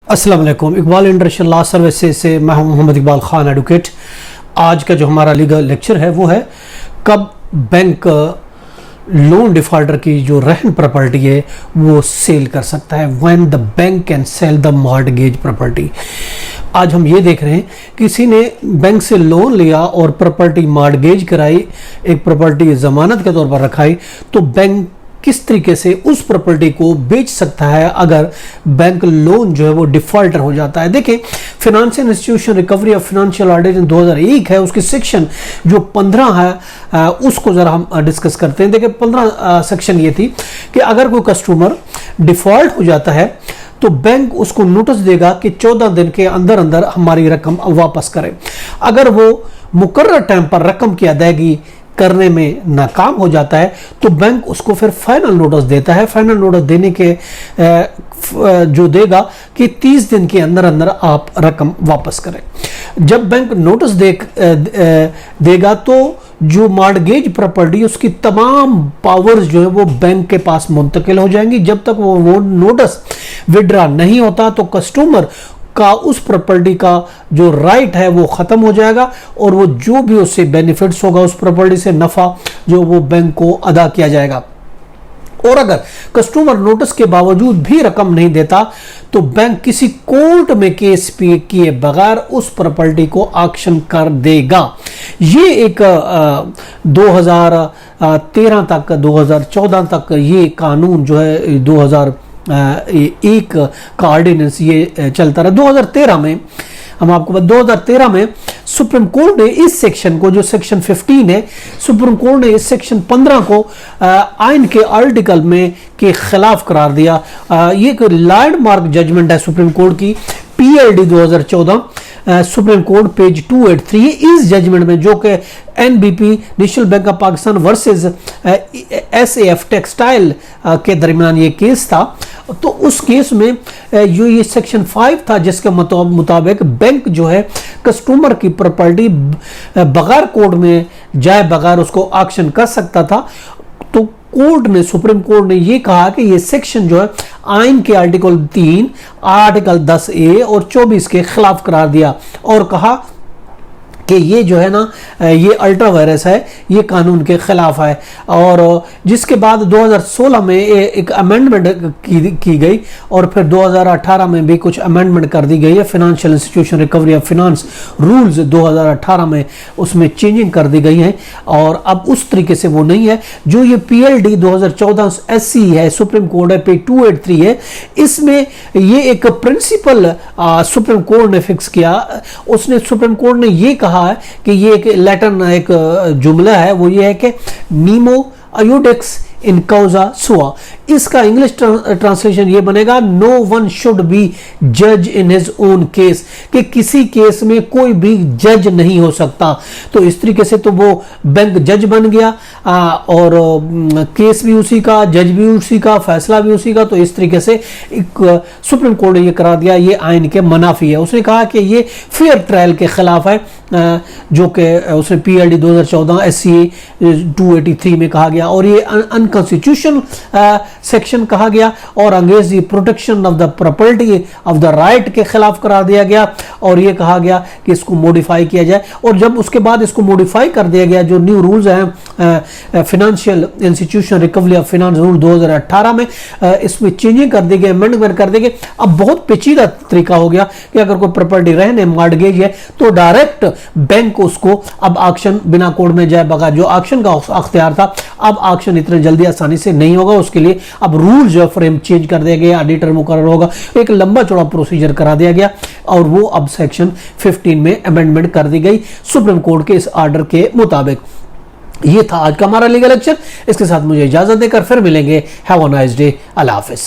अस्सलाम वालेकुम। Iqbal international law services से मैं हूं मोहम्मद इकबाल खान एडवोकेट। आज का जो हमारा लीगल लेक्चर है वो है कब बैंक लोन डिफॉल्टर की जो रहन प्रॉपर्टी है वो सेल कर सकता है। When the bank can sell the mortgage property. आज हम ये देख रहे हैं किसी ने बैंक से लोन लिया और प्रॉपर्टी मॉर्टगेज कराई, एक प्रॉपर्टी जमानत के तौर पर रखाई, तो बैंक किस तरीके से उस प्रॉपर्टी को बेच सकता है अगर बैंक लोन जो है वो डिफॉल्टर हो जाता है। देखिए, financial institution recovery of financial audit 2001 है, उसकी सेक्शन जो 15 है उसको जरा हम डिस्कस करते हैं। देखिए 15 सेक्शन ये थी कि अगर कोई कस्टमर डिफॉल्ट हो जाता है तो बैंक उसको नोटिस देगा कि 14 दिन के अंदर अंदर हमारी रकम वापस करें। अगर वो मुकर्रर टाइम पर रकम की अदायगी करने में नाकाम हो जाता है तो बैंक उसको फिर फाइनल नोटिस देता है। फाइनल नोटिस देने के जो देगा कि 30 दिन के अंदर अंदर आप रकम वापस करें। जब बैंक नोटिस देगा तो जो मॉर्टगेज प्रॉपर्टी उसकी तमाम पावर्स जो है वो बैंक के पास मुंतकिल हो जाएंगी। जब तक वो नोटिस विड्रा नहीं होता तो कस्टमर का उस प्रॉपर्टी का जो राइट है वो खत्म हो जाएगा और वो जो भी उससे बेनिफिट्स होगा उस प्रॉपर्टी से नफा जो वो बैंक को अदा किया जाएगा। और अगर कस्टमर नोटिस के बावजूद भी रकम नहीं देता तो बैंक किसी कोर्ट में केस पे किए बगैर उस प्रॉपर्टी को ऑक्शन कर देगा। ये एक 2013 तक 2014 तक ये कानून जो है 2001 का ऑर्डिनेंस ये चलता रहा। 2013 में हम आपको 2013 में सुप्रीम कोर्ट ने इस सेक्शन को, जो सेक्शन 15 है, सुप्रीम कोर्ट ने इस सेक्शन 15 को आइन के आर्टिकल में के खिलाफ करार दिया। ये एक लैंडमार्क जजमेंट है सुप्रीम कोर्ट की, PLD 2014 सुप्रीम कोर्ट पेज 283। इस जजमेंट में जो कि NBP national bank of Pakistan versus SAF textile के दरमियान ये केस था, तो उस केस में जो ये सेक्शन 5 था जिसके मुताबिक बैंक जो है कस्टमर की प्रॉपर्टी बगैर कोर्ट में जाए बगैर उसको ऑक्शन कर सकता था। तो कोर्ट ने, सुप्रीम कोर्ट ने ये कहा कि ये सेक्शन जो है आइन के आर्टिकल 3, आर्टिकल 10A और 24 के खिलाफ करार दिया और कहा कि ये जो है ना ये अल्ट्रा वायरस है, ये कानून के खिलाफ है। और जिसके बाद 2016 में एक अमेंडमेंट की गई और फिर 2018 में भी कुछ अमेंडमेंट कर दी गई है। Financial institution recovery of finance rules 2018 में उसमें चेंजिंग कर दी गई है और अब उस तरीके से वो नहीं है। जो ये PLD 2014 SC है, सुप्रीम कोर्ट है, पेज 283 है, इसमें ये एक प्रिंसिपल सुप्रीम कोर्ट ने फिक्स किया। उसने, सुप्रीम कोर्ट ने ये कहा है कि ये एक लैटिन एक जुमला है, वो ये है कि नीमो अयोडेक्स इन काउजा सुआ। इसका इंग्लिश ट्रांसलेशन ये बनेगा, नो वन शुड बी जज इन हिज ओन केस, कि किसी केस में कोई भी जज नहीं हो सकता। तो इस तरीके से तो वो बैंक जज बन गया और केस भी उसी का, जज भी उसी का, फैसला भी उसी का। तो इस तरीके से एक सुप्रीम कोर्ट ने ये करा दिया, ये आइन के मनाफी है। उसने कहा कि ये फेयर ट्रायल के खिलाफ है, जो कि उसने PLD 2014 SCA 283 में कहा गया और ये अनकॉन्स्टिट्यूशनल सेक्शन कहा गया और अंग्रेजी protection of the property of the right के खिलाफ करार दिया गया और ये कहा गया कि इसको मॉडिफाई किया जाए। और जब उसके बाद इसको मॉडिफाई कर दिया गया, जो न्यू रूल्स हैं financial institution recovery of finance rule 2018 में, इसमें चेंजिंग कर दी गई, अमेंडमेंट कर दी गई। अब बहुत पेचीदा तरीका हो गया कि अगर कोई प्रॉपर्टी रहने मॉर्टगेज है तो डायरेक्ट बैंक उसको अब ऑक्शन बिना कोर्ट में जाए बगैर, जो ऑक्शन का अख्तियार था, अब ऑक्शन इतने जल्दी आसानी से नहीं होगा। उसके लिए अब रूल जो फ्रेम चेंज कर दिया गया, ऑडिटर मुकर्रर होगा, एक लंबा चौड़ा प्रोसीजर करा दिया गया और वो अब सेक्शन 15 में अमेंडमेंट कर दी गई सुप्रीम कोर्ट के इस ऑर्डर के मुताबिक। ये था आज का हमारा लीगल लेक्चर। इसके साथ मुझे इजाजत देकर फिर मिलेंगे। Have a nice day. Allah Hafiz.